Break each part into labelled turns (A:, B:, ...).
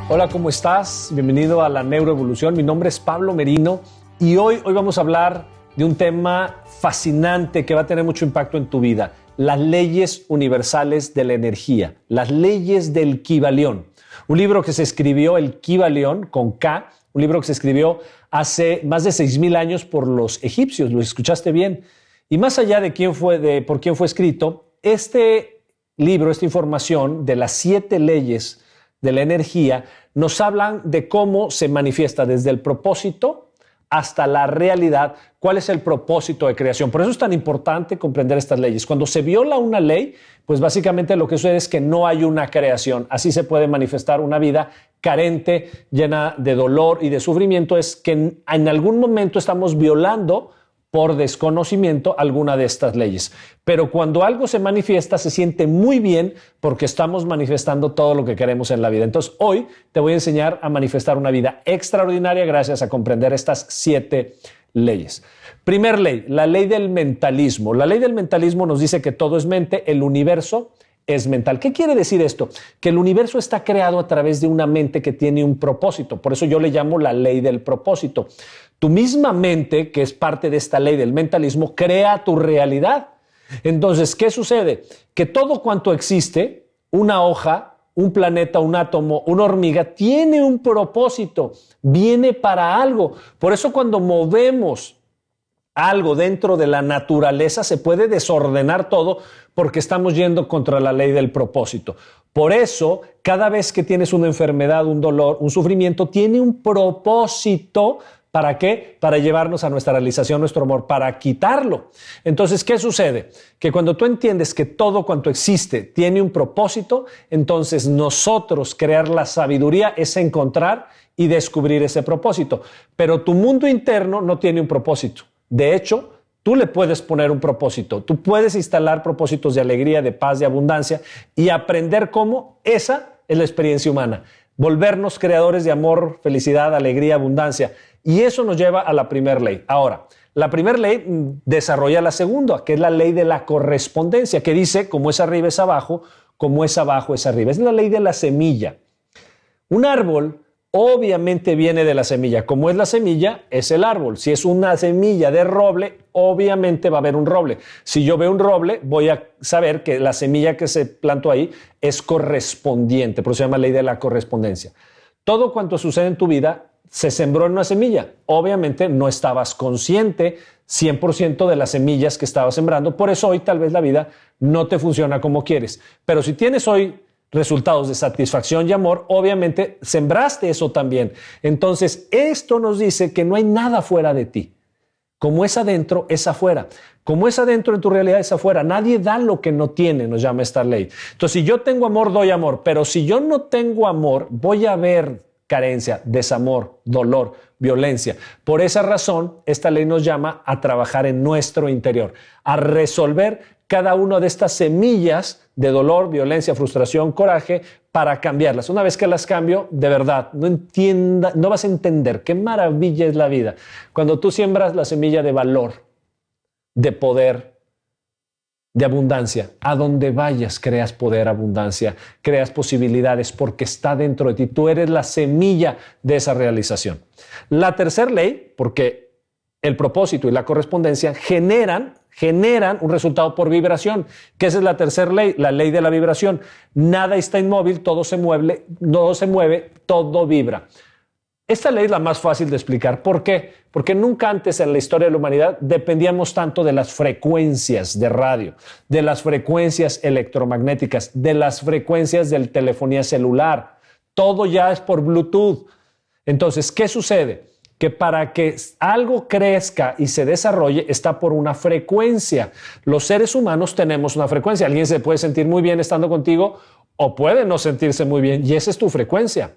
A: Hola, ¿cómo estás? Bienvenido a la Neuroevolución. Mi nombre es Pablo Merino y hoy vamos a hablar de un tema fascinante que va a tener mucho impacto en tu vida. Las leyes universales de la energía, las leyes del Kybalión. Un libro que se escribió, el Kybalión, con K, un libro que se escribió hace más de 6,000 años por los egipcios, lo escuchaste bien. Y más allá de por quién fue escrito, este libro, esta información de las 7 leyes de la energía, nos hablan de cómo se manifiesta desde el propósito hasta la realidad, cuál es el propósito de creación. Por eso es tan importante comprender estas leyes. Cuando se viola una ley, pues básicamente lo que sucede es que no hay una creación. Así se puede manifestar una vida carente, llena de dolor y de sufrimiento. Es que en algún momento estamos violando por desconocimiento alguna de estas leyes. Pero cuando algo se manifiesta, se siente muy bien porque estamos manifestando todo lo que queremos en la vida. Entonces, hoy te voy a enseñar a manifestar una vida extraordinaria gracias a comprender estas 7 leyes. Primer ley, la ley del mentalismo. La ley del mentalismo nos dice que todo es mente, el universo es mental. ¿Qué quiere decir esto? Que el universo está creado a través de una mente que tiene un propósito. Por eso yo le llamo la ley del propósito. Tu misma mente, que es parte de esta ley del mentalismo, crea tu realidad. Entonces, ¿qué sucede? Que todo cuanto existe, una hoja, un planeta, un átomo, una hormiga, tiene un propósito, viene para algo. Por eso cuando movemos algo dentro de la naturaleza se puede desordenar todo porque estamos yendo contra la ley del propósito. Por eso, cada vez que tienes una enfermedad, un dolor, un sufrimiento, tiene un propósito. ¿Para qué? Para llevarnos a nuestra realización, nuestro amor, para quitarlo. Entonces, ¿qué sucede? Que cuando tú entiendes que todo cuanto existe tiene un propósito, entonces nosotros crear la sabiduría es encontrar y descubrir ese propósito. Pero tu mundo interno no tiene un propósito. De hecho, tú le puedes poner un propósito. Tú puedes instalar propósitos de alegría, de paz, de abundancia y aprender cómo esa es la experiencia humana. Volvernos creadores de amor, felicidad, alegría, abundancia. Y eso nos lleva a la primera ley. Ahora, la primera ley desarrolla la segunda, que es la ley de la correspondencia, que dice, como es arriba es abajo, como es abajo es arriba. Es la ley de la semilla. Un árbol obviamente viene de la semilla. Como es la semilla, es el árbol. Si es una semilla de roble, obviamente va a haber un roble. Si yo veo un roble, voy a saber que la semilla que se plantó ahí es correspondiente. Por eso se llama ley de la correspondencia. Todo cuanto sucede en tu vida se sembró en una semilla. Obviamente no estabas consciente 100% de las semillas que estabas sembrando. Por eso hoy tal vez la vida no te funciona como quieres. Pero si tienes hoy resultados de satisfacción y amor, obviamente sembraste eso también. Entonces, esto nos dice que no hay nada fuera de ti. Como es adentro, es afuera. Como es adentro en tu realidad, es afuera. Nadie da lo que no tiene, nos llama esta ley. Entonces, si yo tengo amor, doy amor. Pero si yo no tengo amor, voy a ver carencia, desamor, dolor, violencia. Por esa razón, esta ley nos llama a trabajar en nuestro interior, a resolver cada una de estas semillas de dolor, violencia, frustración, coraje, para cambiarlas. Una vez que las cambio, de verdad, no vas a entender qué maravilla es la vida. Cuando tú siembras la semilla de valor, de poder, de abundancia, a donde vayas creas poder, abundancia, creas posibilidades porque está dentro de ti. Tú eres la semilla de esa realización. La tercera ley, porque el propósito y la correspondencia generan un resultado por vibración, que esa es la tercera ley, la ley de la vibración. Nada está inmóvil, todo se mueve, todo vibra. Esta ley es la más fácil de explicar. ¿Por qué? Porque nunca antes en la historia de la humanidad dependíamos tanto de las frecuencias de radio, de las frecuencias electromagnéticas, de las frecuencias de telefonía celular. Todo ya es por Bluetooth. Entonces, ¿qué sucede? Que para que algo crezca y se desarrolle está por una frecuencia. Los seres humanos tenemos una frecuencia. Alguien se puede sentir muy bien estando contigo o puede no sentirse muy bien y esa es tu frecuencia.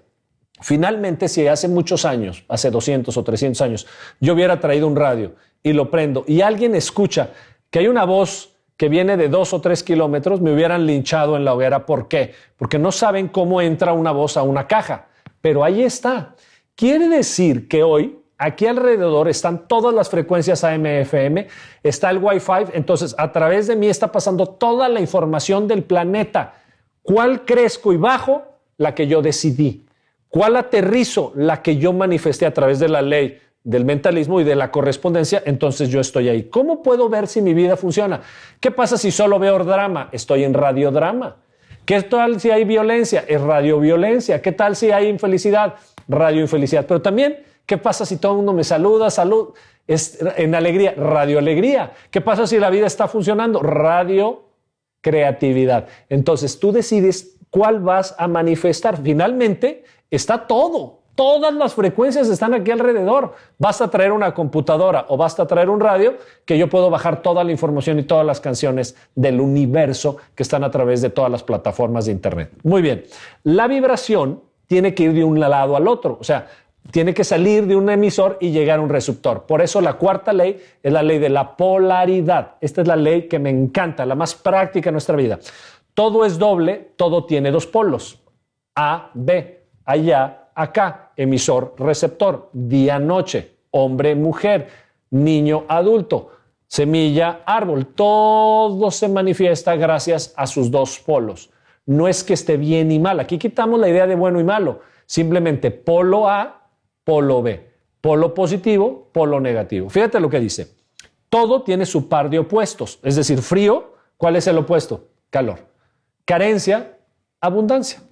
A: Finalmente, si hace muchos años, hace 200 o 300 años, yo hubiera traído un radio y lo prendo y alguien escucha que hay una voz que viene de 2 o 3 kilómetros, me hubieran linchado en la hoguera. ¿Por qué? Porque no saben cómo entra una voz a una caja. Pero ahí está. Quiere decir que hoy, aquí alrededor, están todas las frecuencias AM, FM, está el Wi-Fi. Entonces, a través de mí está pasando toda la información del planeta. ¿Cuál crezco y bajo? La que yo decidí. ¿Cuál aterrizo? La que yo manifesté a través de la ley del mentalismo y de la correspondencia, entonces yo estoy ahí. ¿Cómo puedo ver si mi vida funciona? ¿Qué pasa si solo veo drama? Estoy en radiodrama. ¿Qué tal si hay violencia? Es radioviolencia. ¿Qué tal si hay infelicidad? Radioinfelicidad. Pero también, ¿qué pasa si todo el mundo me saluda? Salud. Es en alegría, radioalegría. ¿Qué pasa si la vida está funcionando? Radio creatividad. Entonces tú decides cuál vas a manifestar. Finalmente está todo. Todas las frecuencias están aquí alrededor. Basta traer una computadora o basta traer un radio que yo puedo bajar toda la información y todas las canciones del universo que están a través de todas las plataformas de internet. Muy bien. La vibración tiene que ir de un lado al otro. O sea, tiene que salir de un emisor y llegar a un receptor. Por eso la cuarta ley es la ley de la polaridad. Esta es la ley que me encanta, la más práctica en nuestra vida. Todo es doble, todo tiene dos polos. A, B, allá, acá, emisor, receptor, día, noche, hombre, mujer, niño, adulto, semilla, árbol. Todo se manifiesta gracias a sus dos polos. No es que esté bien y mal. Aquí quitamos la idea de bueno y malo. Simplemente polo A, polo B. Polo positivo, polo negativo. Fíjate lo que dice. Todo tiene su par de opuestos. Es decir, frío, ¿cuál es el opuesto? Calor. Carencia, abundancia.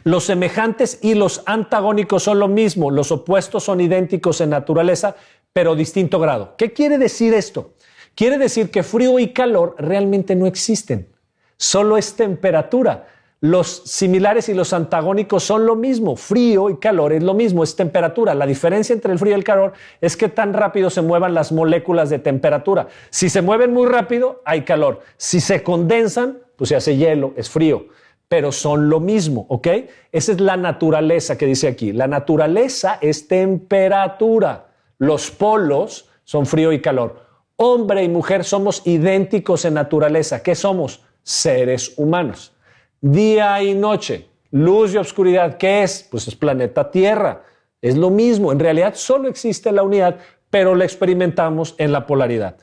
A: Los semejantes y los antagónicos son lo mismo, los opuestos son idénticos en naturaleza, pero distinto grado. ¿Qué quiere decir esto? Quiere decir que frío y calor realmente no existen, solo es temperatura. Los similares y los antagónicos son lo mismo, frío y calor es lo mismo, es temperatura. La diferencia entre el frío y el calor es que tan rápido se muevan las moléculas de temperatura. Si se mueven muy rápido, hay calor. Si se condensan, pues se hace hielo, es frío. Pero son lo mismo, ¿ok? Esa es la naturaleza que dice aquí. La naturaleza es temperatura. Los polos son frío y calor. Hombre y mujer somos idénticos en naturaleza. ¿Qué somos? Seres humanos. Día y noche, luz y oscuridad. ¿Qué es? Pues es planeta Tierra. Es lo mismo. En realidad solo existe la unidad, pero la experimentamos en la polaridad.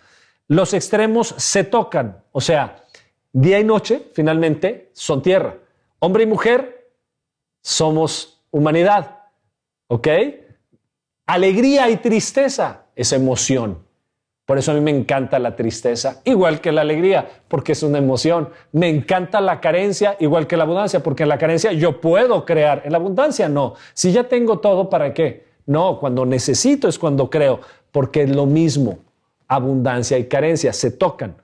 A: Los extremos se tocan, o sea, día y noche, finalmente, son tierra. Hombre y mujer, somos humanidad. ¿Ok? Alegría y tristeza es emoción. Por eso a mí me encanta la tristeza, igual que la alegría, porque es una emoción. Me encanta la carencia, igual que la abundancia, porque en la carencia yo puedo crear. En la abundancia no. Si ya tengo todo, ¿para qué? No, cuando necesito es cuando creo, porque es lo mismo. Abundancia y carencia se tocan.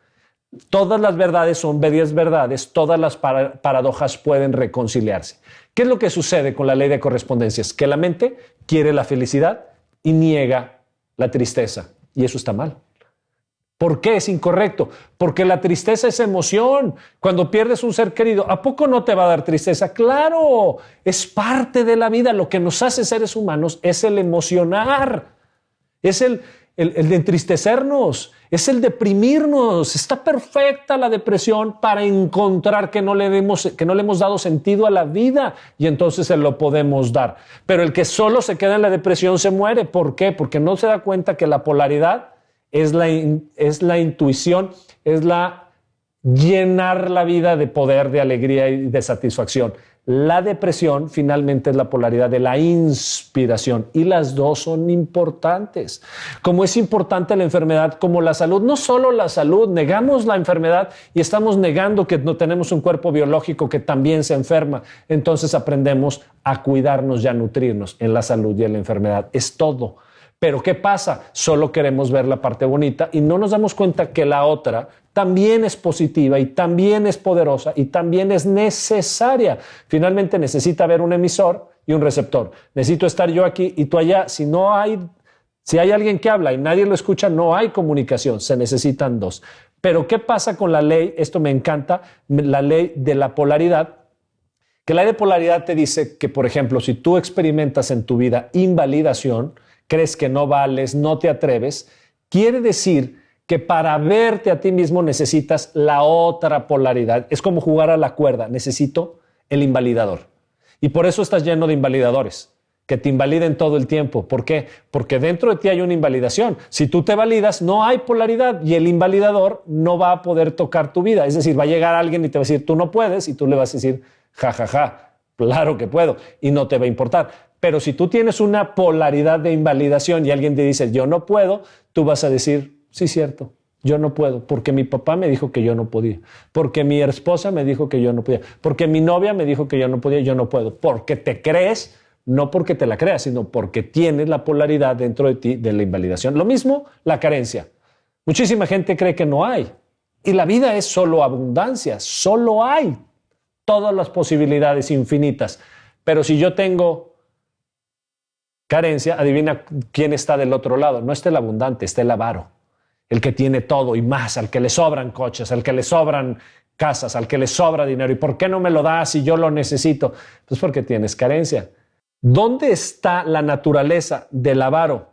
A: Todas las verdades son medias verdades, todas las paradojas pueden reconciliarse. ¿Qué es lo que sucede con la ley de correspondencias? Que la mente quiere la felicidad y niega la tristeza. Y eso está mal. ¿Por qué es incorrecto? Porque la tristeza es emoción. Cuando pierdes un ser querido, ¿a poco no te va a dar tristeza? ¡Claro! Es parte de la vida. Lo que nos hace seres humanos es el emocionar. Es el de entristecernos, es el deprimirnos. Está perfecta la depresión para encontrar que no le hemos dado sentido a la vida y entonces se lo podemos dar. Pero el que solo se queda en la depresión se muere. ¿Por qué? Porque no se da cuenta que la polaridad es la intuición, es la llenar la vida de poder, de alegría y de satisfacción. La depresión finalmente es la polaridad de la inspiración y las dos son importantes. Como es importante la enfermedad como la salud, no solo la salud, negamos la enfermedad y estamos negando que no tenemos un cuerpo biológico que también se enferma. Entonces aprendemos a cuidarnos y a nutrirnos en la salud y en la enfermedad. Es todo. Pero ¿qué pasa? Solo queremos ver la parte bonita y no nos damos cuenta que la otra también es positiva y también es poderosa y también es necesaria. Finalmente necesita haber un emisor y un receptor. Necesito estar yo aquí y tú allá. Si hay alguien que habla y nadie lo escucha, no hay comunicación. Se necesitan dos. Pero ¿qué pasa con la ley? Esto me encanta, la ley de la polaridad. Que la ley de polaridad te dice que, por ejemplo, si tú experimentas en tu vida invalidación, crees que no vales, no te atreves, quiere decir que para verte a ti mismo necesitas la otra polaridad. Es como jugar a la cuerda, necesito el invalidador. Y por eso estás lleno de invalidadores, que te invaliden todo el tiempo. ¿Por qué? Porque dentro de ti hay una invalidación. Si tú te validas, no hay polaridad y el invalidador no va a poder tocar tu vida. Es decir, va a llegar alguien y te va a decir, tú no puedes, y tú le vas a decir, ja, ja, ja, Claro que puedo y no te va a importar. Pero si tú tienes una polaridad de invalidación y alguien te dice yo no puedo, tú vas a decir sí, cierto, yo no puedo, porque mi papá me dijo que yo no podía, porque mi esposa me dijo que yo no podía, porque mi novia me dijo que yo no podía, yo no puedo, porque te crees, no porque te la creas, sino porque tienes la polaridad dentro de ti de la invalidación. Lo mismo la carencia. Muchísima gente cree que no hay y la vida es solo abundancia, solo hay todas las posibilidades infinitas. Pero si yo tengo carencia, adivina quién está del otro lado. No está el abundante, está el avaro. El que tiene todo y más, al que le sobran coches, al que le sobran casas, al que le sobra dinero. ¿Y por qué no me lo das si yo lo necesito? Pues porque tienes carencia. ¿Dónde está la naturaleza del avaro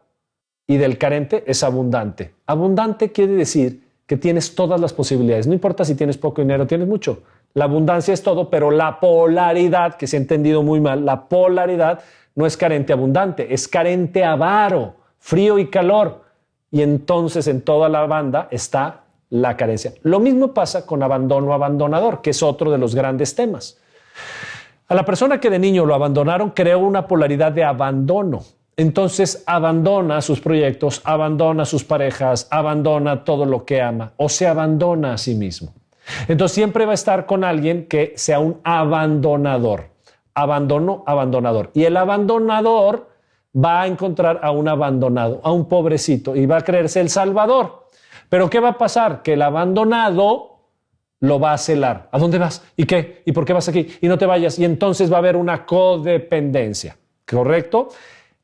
A: y del carente? Es abundante. Abundante quiere decir que tienes todas las posibilidades. No importa si tienes poco dinero o tienes mucho. La abundancia es todo, pero la polaridad, que se ha entendido muy mal, la polaridad no es carente abundante, es carente avaro, frío y calor. Y entonces en toda la banda está la carencia. Lo mismo pasa con abandono abandonador, que es otro de los grandes temas. A la persona que de niño lo abandonaron creó una polaridad de abandono. Entonces abandona sus proyectos, abandona sus parejas, abandona todo lo que ama o se abandona a sí mismo. Entonces siempre va a estar con alguien que sea un abandonador. Abandono, abandonador. Y el abandonador va a encontrar a un abandonado, a un pobrecito, y va a creerse el salvador. Pero ¿qué va a pasar? Que el abandonado lo va a celar. ¿A dónde vas? ¿Y qué? ¿Y por qué vas aquí? Y no te vayas. Y entonces va a haber una codependencia. ¿Correcto?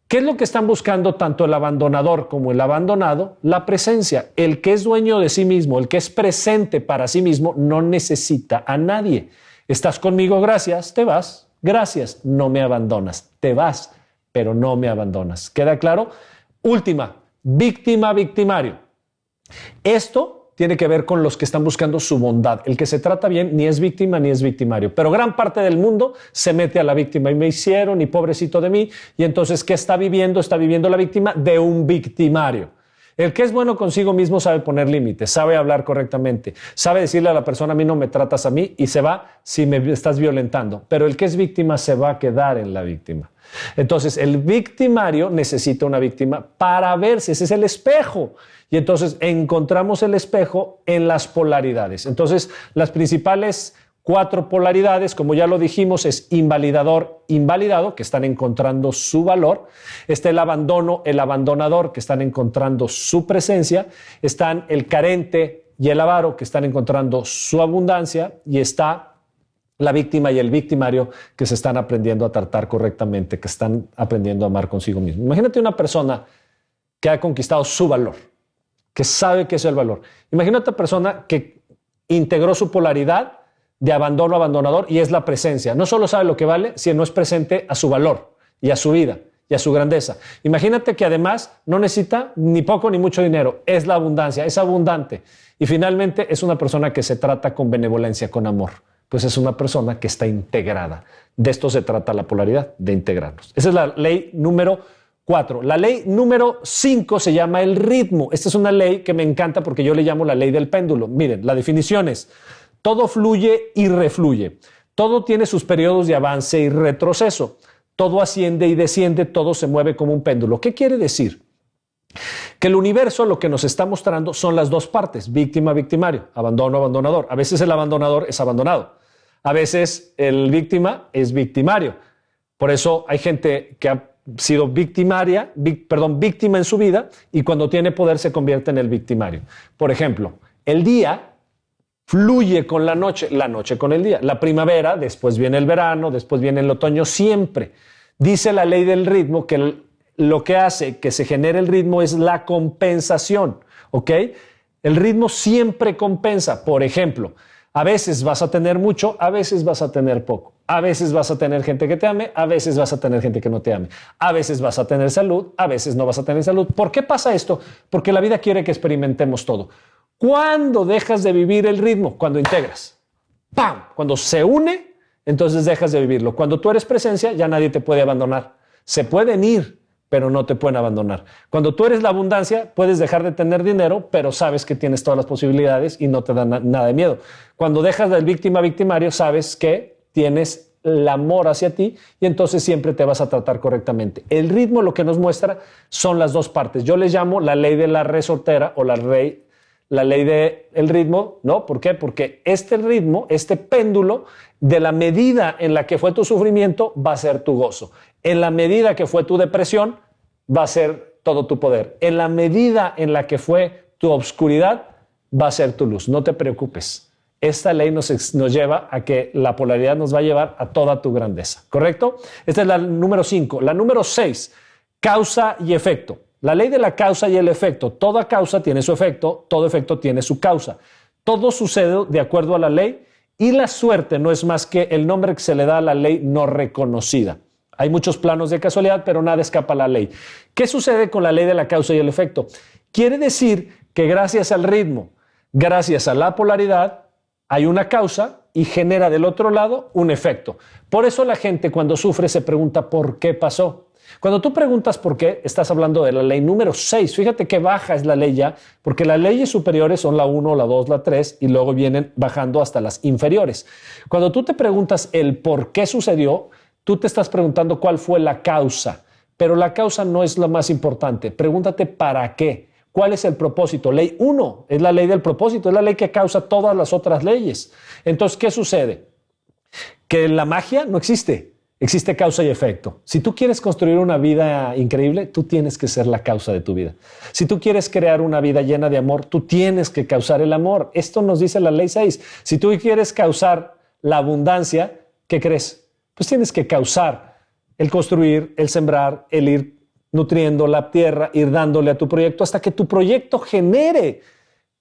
A: ¿Qué es lo que están buscando tanto el abandonador como el abandonado? La presencia. El que es dueño de sí mismo, el que es presente para sí mismo, no necesita a nadie. Estás conmigo, gracias, te vas. Gracias, no me abandonas. Te vas, pero no me abandonas. ¿Queda claro? Última, víctima, victimario. Esto tiene que ver con los que están buscando su bondad. El que se trata bien ni es víctima ni es victimario. Pero gran parte del mundo se mete a la víctima. Y me hicieron, y pobrecito de mí. Y entonces, ¿qué está viviendo? Está viviendo la víctima de un victimario. El que es bueno consigo mismo sabe poner límites, sabe hablar correctamente, sabe decirle a la persona, a mí no me tratas a mí, y se va si me estás violentando. Pero el que es víctima se va a quedar en la víctima. Entonces, el victimario necesita una víctima para verse, ese es el espejo. Y entonces encontramos el espejo en las polaridades. Entonces, las principales 4 polaridades, como ya lo dijimos, es invalidador, invalidado, que están encontrando su valor. Está el abandono, el abandonador, que están encontrando su presencia. Están el carente y el avaro, que están encontrando su abundancia. Y está la víctima y el victimario, que se están aprendiendo a tratar correctamente, que están aprendiendo a amar consigo mismo. Imagínate una persona que ha conquistado su valor, que sabe qué es el valor. Imagínate una persona que integró su polaridad de abandono abandonador y es la presencia. No solo sabe lo que vale, sino es presente a su valor y a su vida y a su grandeza. Imagínate que además no necesita ni poco ni mucho dinero. Es la abundancia, es abundante. Y finalmente es una persona que se trata con benevolencia, con amor. Pues es una persona que está integrada. De esto se trata la polaridad, de integrarnos. Esa es la ley número 4. La ley número 5 se llama el ritmo. Esta es una ley que me encanta porque yo le llamo la ley del péndulo. Miren, la definición es: todo fluye y refluye. Todo tiene sus periodos de avance y retroceso. Todo asciende y desciende, todo se mueve como un péndulo. ¿Qué quiere decir? Que el universo lo que nos está mostrando son las dos partes, víctima, victimario, abandono, abandonador. A veces el abandonador es abandonado. A veces el víctima es victimario. Por eso hay gente que ha sido víctima en su vida y cuando tiene poder se convierte en el victimario. Por ejemplo, el día fluye con la noche con el día. La primavera, después viene el verano, después viene el otoño, siempre. Dice la ley del ritmo que lo que hace que se genere el ritmo es la compensación, ¿ok? El ritmo siempre compensa. Por ejemplo, a veces vas a tener mucho, a veces vas a tener poco. A veces vas a tener gente que te ame, a veces vas a tener gente que no te ame. A veces vas a tener salud, a veces no vas a tener salud. ¿Por qué pasa esto? Porque la vida quiere que experimentemos todo. ¿Cuándo dejas de vivir el ritmo? Cuando integras. ¡Pam! Cuando se une, entonces dejas de vivirlo. Cuando tú eres presencia, ya nadie te puede abandonar. Se pueden ir, pero no te pueden abandonar. Cuando tú eres la abundancia, puedes dejar de tener dinero, pero sabes que tienes todas las posibilidades y no te da nada de miedo. Cuando dejas del víctima victimario, sabes que tienes el amor hacia ti y entonces siempre te vas a tratar correctamente. El ritmo lo que nos muestra son las dos partes. Yo les llamo la ley de la resortera o la ley del ritmo, ¿no? ¿Por qué? Porque este ritmo, este péndulo, de la medida en la que fue tu sufrimiento, va a ser tu gozo. En la medida que fue tu depresión, va a ser todo tu poder. En la medida en la que fue tu obscuridad, va a ser tu luz. No te preocupes. Esta ley nos lleva a que la polaridad nos va a llevar a toda tu grandeza. ¿Correcto? Esta es la número 5. La número 6, causa y efecto. La ley de la causa y el efecto. Toda causa tiene su efecto, todo efecto tiene su causa. Todo sucede de acuerdo a la ley y la suerte no es más que el nombre que se le da a la ley no reconocida. Hay muchos planos de casualidad, pero nada escapa a la ley. ¿Qué sucede con la ley de la causa y el efecto? Quiere decir que gracias al ritmo, gracias a la polaridad, hay una causa y genera del otro lado un efecto. Por eso la gente cuando sufre se pregunta ¿por qué pasó? Cuando tú preguntas por qué, estás hablando de la ley número 6. Fíjate qué baja es la ley ya, porque las leyes superiores son la 1, la 2, la 3 y luego vienen bajando hasta las inferiores. Cuando tú te preguntas el por qué sucedió, tú te estás preguntando cuál fue la causa, pero la causa no es lo más importante. Pregúntate para qué. ¿Cuál es el propósito? Ley 1 es la ley del propósito, es la ley que causa todas las otras leyes. Entonces, ¿qué sucede? Que la magia no existe, existe causa y efecto. Si tú quieres construir una vida increíble, tú tienes que ser la causa de tu vida. Si tú quieres crear una vida llena de amor, tú tienes que causar el amor. Esto nos dice la ley 6. Si tú quieres causar la abundancia, ¿qué crees? Pues tienes que causar el construir, el sembrar, el ir nutriendo la tierra, ir dándole a tu proyecto hasta que tu proyecto genere.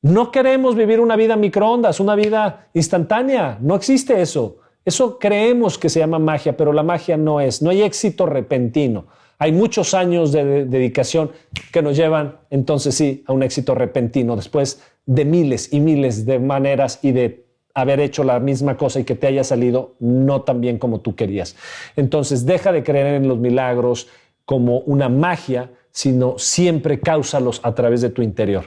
A: No queremos vivir una vida microondas, una vida instantánea. No existe eso. Eso creemos que se llama magia, pero la magia no es. No hay éxito repentino. Hay muchos años de dedicación que nos llevan, entonces sí, a un éxito repentino, después de miles y miles de maneras y de haber hecho la misma cosa y que te haya salido no tan bien como tú querías. Entonces, deja de creer en los milagros como una magia, sino siempre cáusalos a través de tu interior.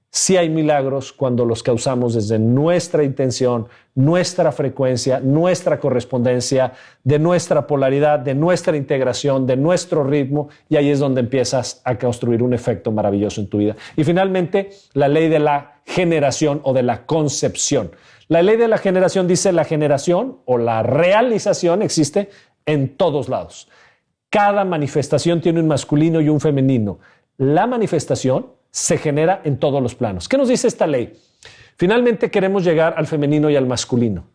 A: Sí hay milagros cuando los causamos desde nuestra intención, nuestra frecuencia, nuestra correspondencia, de nuestra polaridad, de nuestra integración, de nuestro ritmo, y ahí es donde empiezas a construir un efecto maravilloso en tu vida. Y finalmente, la ley de la generación o de la concepción. La ley de la generación dice la generación o la realización existe en todos lados. Cada manifestación tiene un masculino y un femenino. La manifestación se genera en todos los planos. ¿Qué nos dice esta ley? Finalmente queremos llegar al femenino y al masculino.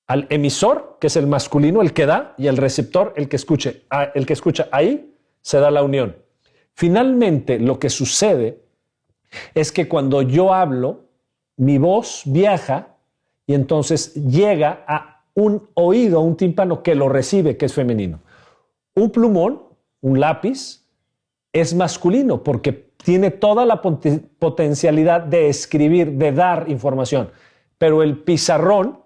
A: Al emisor, que es el masculino, el que da, y al receptor, el que escuche. El que escucha, ahí se da la unión. Finalmente, lo que sucede es que cuando yo hablo, mi voz viaja y entonces llega a un oído, a un tímpano que lo recibe, que es femenino. Un plumón, un lápiz, es masculino porque tiene toda la potencialidad de escribir, de dar información. Pero el pizarrón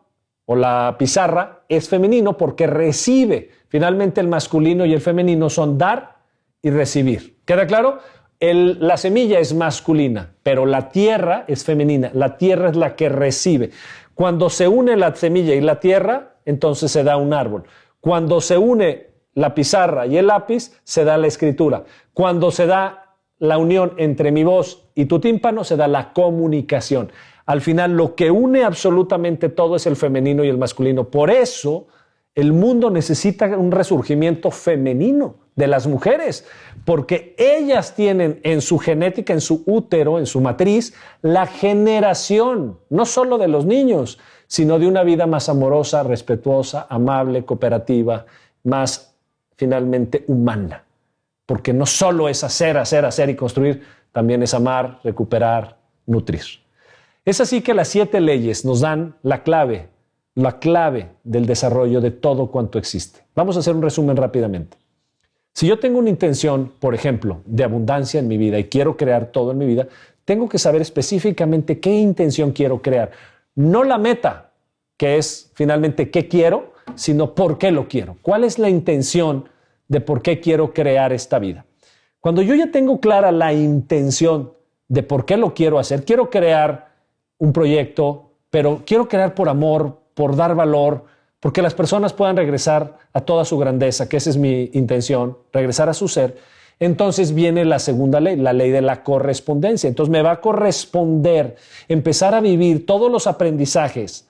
A: o la pizarra es femenino porque recibe. Finalmente el masculino y el femenino son dar y recibir. ¿Queda claro? La semilla es masculina, pero la tierra es femenina. La tierra es la que recibe. Cuando se une la semilla y la tierra, entonces se da un árbol. Cuando se une la pizarra y el lápiz, se da la escritura. Cuando se da la unión entre mi voz y tu tímpano, se da la comunicación. Al final, lo que une absolutamente todo es el femenino y el masculino. Por eso, el mundo necesita un resurgimiento femenino de las mujeres, porque ellas tienen en su genética, en su útero, en su matriz, la generación, no solo de los niños, sino de una vida más amorosa, respetuosa, amable, cooperativa, más finalmente humana. Porque no solo es hacer y construir, también es amar, recuperar, nutrir. Es así que las 7 leyes nos dan la clave del desarrollo de todo cuanto existe. Vamos a hacer un resumen rápidamente. Si yo tengo una intención, por ejemplo, de abundancia en mi vida y quiero crear todo en mi vida, tengo que saber específicamente qué intención quiero crear. No la meta, que es finalmente qué quiero, sino por qué lo quiero. ¿Cuál es la intención de por qué quiero crear esta vida? Cuando yo ya tengo clara la intención de por qué lo quiero hacer, quiero crear un proyecto, pero quiero crear por amor, por dar valor, porque las personas puedan regresar a toda su grandeza, que esa es mi intención, regresar a su ser. Entonces viene la segunda ley, la ley de la correspondencia. Entonces me va a corresponder empezar a vivir todos los aprendizajes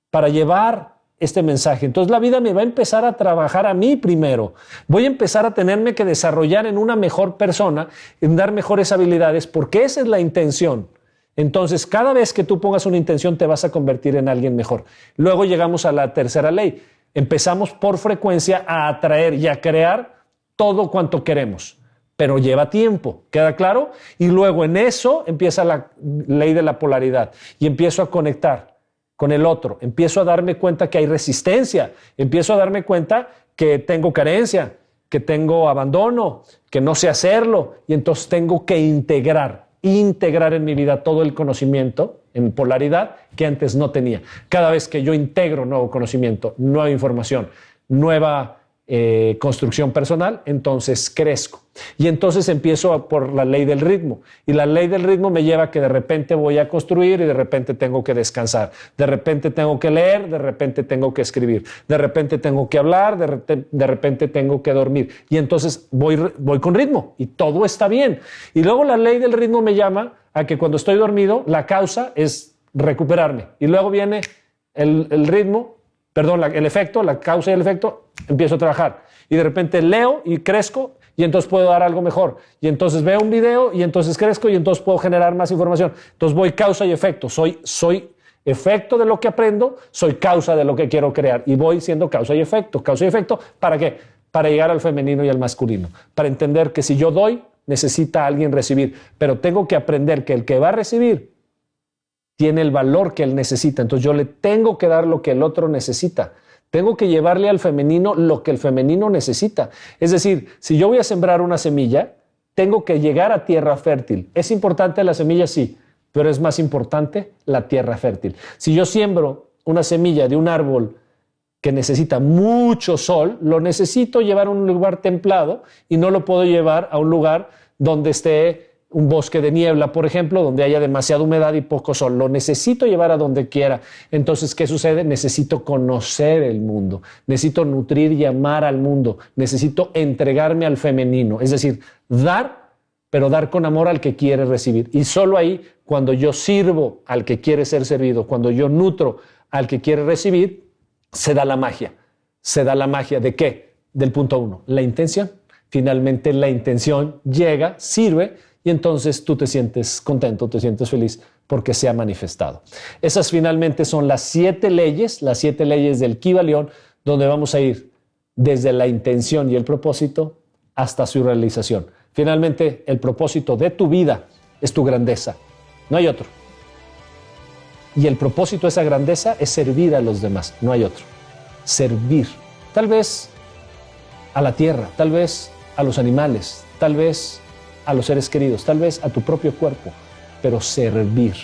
A: para llevar este mensaje. Entonces la vida me va a empezar a trabajar a mí primero. Voy a empezar a tenerme que desarrollar en una mejor persona, en dar mejores habilidades, porque esa es la intención. Entonces, cada vez que tú pongas una intención, te vas a convertir en alguien mejor. Luego llegamos a la tercera ley. Empezamos por frecuencia a atraer y a crear todo cuanto queremos, pero lleva tiempo, ¿queda claro? Y luego en eso empieza la ley de la polaridad y empiezo a conectar con el otro, empiezo a darme cuenta que hay resistencia, empiezo a darme cuenta que tengo carencia, que tengo abandono, que no sé hacerlo, y entonces tengo que integrar en mi vida todo el conocimiento en polaridad que antes no tenía. Cada vez que yo integro nuevo conocimiento, nueva información, nueva construcción personal, entonces crezco. Y entonces empiezo por la ley del ritmo. Y la ley del ritmo me lleva a que de repente voy a construir y de repente tengo que descansar. De repente tengo que leer, de repente tengo que escribir. De repente tengo que hablar, de repente tengo que dormir. Y entonces voy con ritmo y todo está bien. Y luego la ley del ritmo me llama a que cuando estoy dormido, la causa es recuperarme. Y luego viene el ritmo, el efecto, la causa y el efecto, empiezo a trabajar. Y de repente leo y crezco y entonces puedo dar algo mejor. Y entonces veo un video y entonces crezco y entonces puedo generar más información. Entonces voy causa y efecto. Soy efecto de lo que aprendo, soy causa de lo que quiero crear. Y voy siendo causa y efecto. Causa y efecto, ¿para qué? Para llegar al femenino y al masculino. Para entender que si yo doy, necesita alguien recibir. Pero tengo que aprender que el que va a recibir tiene el valor que él necesita. Entonces yo le tengo que dar lo que el otro necesita. Tengo que llevarle al femenino lo que el femenino necesita. Es decir, si yo voy a sembrar una semilla, tengo que llegar a tierra fértil. ¿Es importante la semilla? Sí, pero es más importante la tierra fértil. Si yo siembro una semilla de un árbol que necesita mucho sol, lo necesito llevar a un lugar templado y no lo puedo llevar a un lugar donde esté un bosque de niebla, por ejemplo, donde haya demasiada humedad y poco sol. Lo necesito llevar a donde quiera. Entonces, ¿qué sucede? Necesito conocer el mundo. Necesito nutrir y amar al mundo. Necesito entregarme al femenino. Es decir, dar, pero dar con amor al que quiere recibir. Y solo ahí, cuando yo sirvo al que quiere ser servido, cuando yo nutro al que quiere recibir, se da la magia. Se da la magia ¿de qué? Del punto 1, la intención. Finalmente, la intención llega, sirve, y entonces tú te sientes contento, te sientes feliz porque se ha manifestado. Esas finalmente son las 7 leyes del Kybalión, donde vamos a ir desde la intención y el propósito hasta su realización. Finalmente, el propósito de tu vida es tu grandeza. No hay otro. Y el propósito de esa grandeza es servir a los demás. No hay otro. Servir. Tal vez a la tierra, tal vez a los animales, tal vez a los seres queridos, tal vez a tu propio cuerpo, pero servir.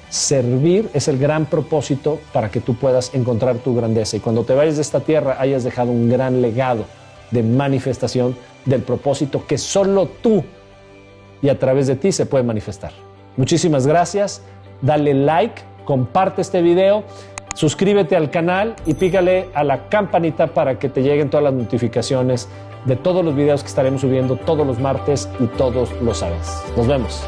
A: Servir es el gran propósito para que tú puedas encontrar tu grandeza y cuando te vayas de esta tierra hayas dejado un gran legado de manifestación del propósito que solo tú y a través de ti se puede manifestar. Muchísimas gracias, dale like, comparte este video, suscríbete al canal y pícale a la campanita para que te lleguen todas las notificaciones de todos los videos que estaremos subiendo todos los martes y todos los sábados. Nos vemos.